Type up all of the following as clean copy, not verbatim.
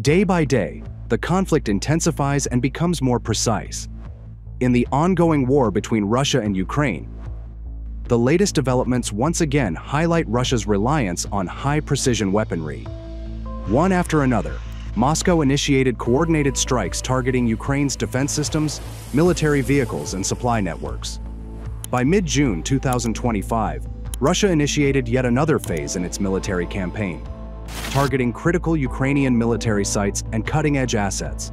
Day by day, the conflict intensifies and becomes more precise. In the ongoing war between Russia and Ukraine, the latest developments once again highlight Russia's reliance on high-precision weaponry. One after another, Moscow initiated coordinated strikes targeting Ukraine's defense systems, military vehicles, and supply networks. By mid-June 2025, Russia initiated yet another phase in its military campaign, targeting critical Ukrainian military sites and cutting-edge assets.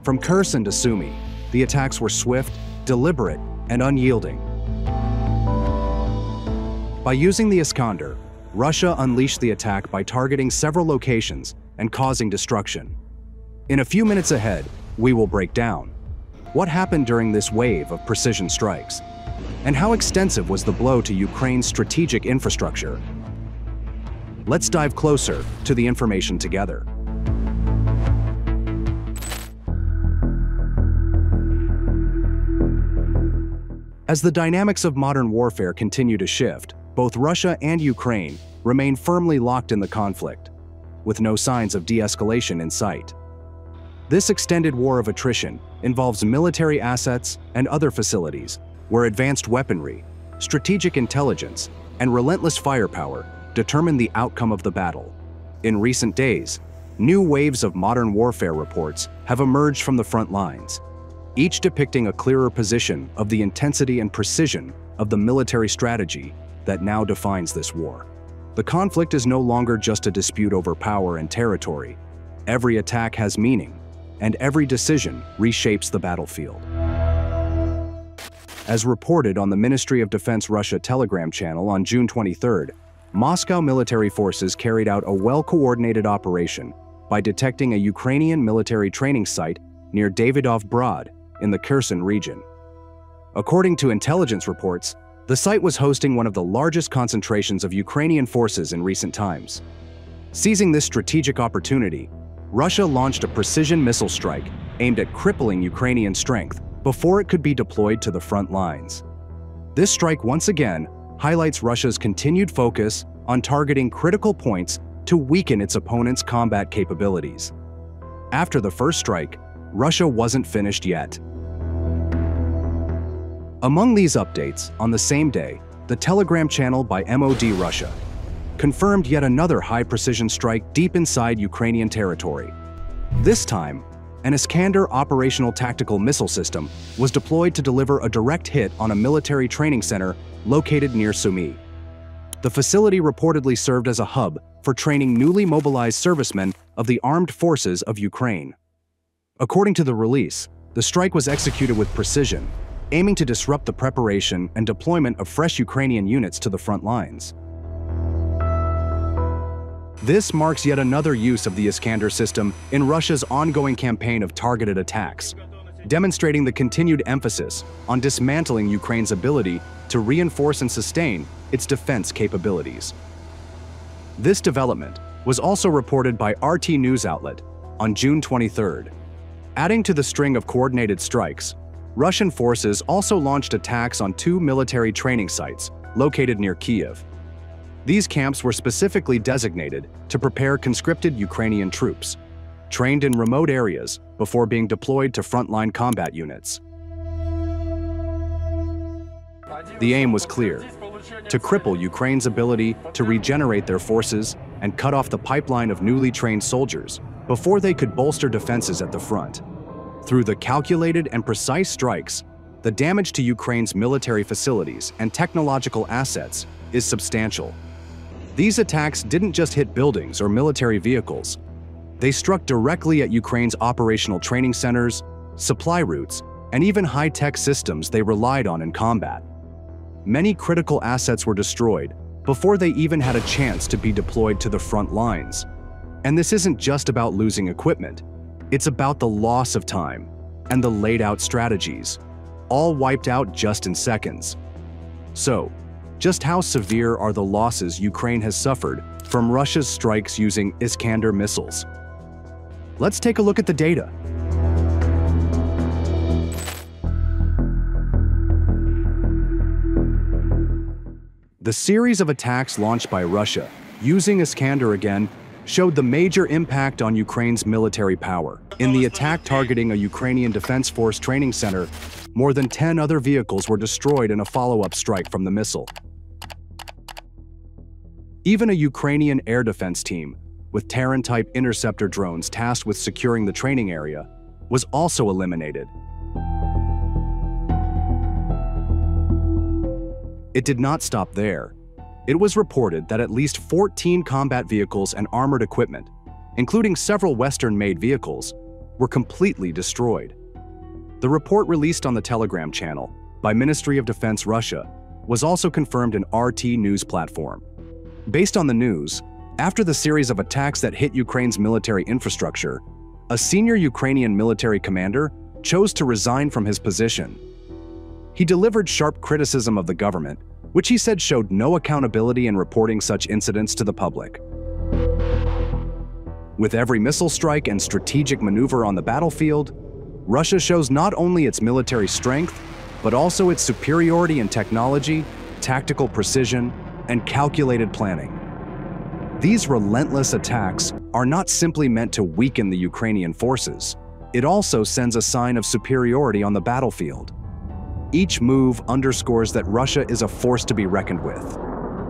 From Kherson to Sumy, the attacks were swift, deliberate, and unyielding. By using the Iskander, Russia unleashed the attack by targeting several locations and causing destruction. In a few minutes ahead, we will break down what happened during this wave of precision strikes, and how extensive was the blow to Ukraine's strategic infrastructure. Let's dive closer to the information together. As the dynamics of modern warfare continue to shift, both Russia and Ukraine remain firmly locked in the conflict, with no signs of de-escalation in sight. This extended war of attrition involves military assets and other facilities where advanced weaponry, strategic intelligence, and relentless firepower determine the outcome of the battle. In recent days, new waves of modern warfare reports have emerged from the front lines, each depicting a clearer position of the intensity and precision of the military strategy that now defines this war. The conflict is no longer just a dispute over power and territory. Every attack has meaning, and every decision reshapes the battlefield. As reported on the Ministry of Defense Russia Telegram channel on June 23rd, Moscow military forces carried out a well-coordinated operation by detecting a Ukrainian military training site near Davidov Brod in the Kherson region. According to intelligence reports, the site was hosting one of the largest concentrations of Ukrainian forces in recent times. Seizing this strategic opportunity, Russia launched a precision missile strike aimed at crippling Ukrainian strength before it could be deployed to the front lines. This strike once again highlights Russia's continued focus on targeting critical points to weaken its opponent's combat capabilities. After the first strike, Russia wasn't finished yet. Among these updates, on the same day, the Telegram channel by MOD Russia confirmed yet another high-precision strike deep inside Ukrainian territory. This time, an Iskander operational tactical missile system was deployed to deliver a direct hit on a military training center located near Sumy. The facility reportedly served as a hub for training newly mobilized servicemen of the armed forces of Ukraine. According to the release, the strike was executed with precision, aiming to disrupt the preparation and deployment of fresh Ukrainian units to the front lines. This marks yet another use of the Iskander system in Russia's ongoing campaign of targeted attacks, demonstrating the continued emphasis on dismantling Ukraine's ability to reinforce and sustain its defense capabilities. This development was also reported by RT news outlet on June 23rd. Adding to the string of coordinated strikes, Russian forces also launched attacks on two military training sites located near Kyiv. These camps were specifically designated to prepare conscripted Ukrainian troops, trained in remote areas before being deployed to frontline combat units. The aim was clear: to cripple Ukraine's ability to regenerate their forces and cut off the pipeline of newly trained soldiers before they could bolster defenses at the front. Through the calculated and precise strikes, the damage to Ukraine's military facilities and technological assets is substantial. These attacks didn't just hit buildings or military vehicles. They struck directly at Ukraine's operational training centers, supply routes, and even high-tech systems they relied on in combat. Many critical assets were destroyed before they even had a chance to be deployed to the front lines. And this isn't just about losing equipment. It's about the loss of time and the laid-out strategies, all wiped out just in seconds. So, just how severe are the losses Ukraine has suffered from Russia's strikes using Iskander missiles? Let's take a look at the data. The series of attacks launched by Russia using Iskander again showed the major impact on Ukraine's military power. In the attack targeting a Ukrainian Defense Force training center, more than 10 other vehicles were destroyed in a follow-up strike from the missile. Even a Ukrainian air defense team, with Terran-type interceptor drones tasked with securing the training area, was also eliminated. It did not stop there. It was reported that at least 14 combat vehicles and armored equipment, including several Western-made vehicles, were completely destroyed. The report released on the Telegram channel by Ministry of Defense Russia was also confirmed in RT News platform. Based on the news, after the series of attacks that hit Ukraine's military infrastructure, a senior Ukrainian military commander chose to resign from his position. He delivered sharp criticism of the government, which he said showed no accountability in reporting such incidents to the public. With every missile strike and strategic maneuver on the battlefield, Russia shows not only its military strength, but also its superiority in technology, tactical precision, and calculated planning. These relentless attacks are not simply meant to weaken the Ukrainian forces. It also sends a sign of superiority on the battlefield. Each move underscores that Russia is a force to be reckoned with,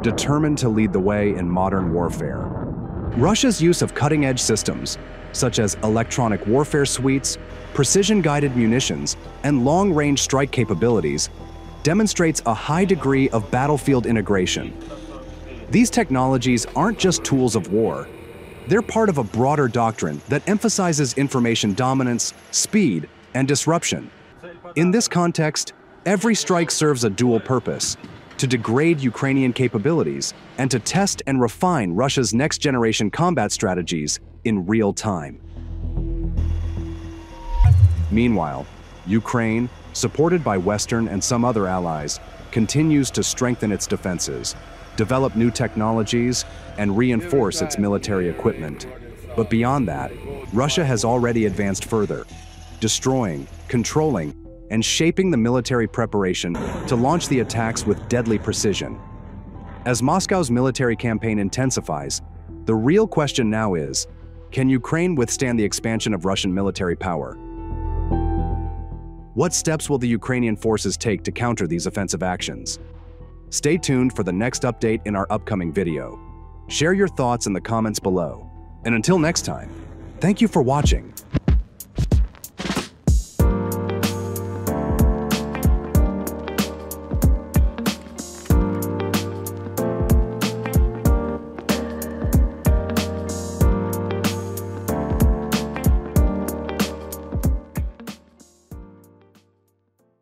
determined to lead the way in modern warfare. Russia's use of cutting-edge systems, such as electronic warfare suites, precision-guided munitions, and long-range strike capabilities, demonstrates a high degree of battlefield integration. These technologies aren't just tools of war. They're part of a broader doctrine that emphasizes information dominance, speed, and disruption. In this context, every strike serves a dual purpose: to degrade Ukrainian capabilities and to test and refine Russia's next-generation combat strategies in real time. Meanwhile, Ukraine, supported by Western and some other allies, continues to strengthen its defenses, develop new technologies, and reinforce its military equipment. But beyond that, Russia has already advanced further, destroying, controlling, and shaping the military preparation to launch the attacks with deadly precision. As Moscow's military campaign intensifies, the real question now is, can Ukraine withstand the expansion of Russian military power? What steps will the Ukrainian forces take to counter these offensive actions? Stay tuned for the next update in our upcoming video. Share your thoughts in the comments below. And until next time, thank you for watching.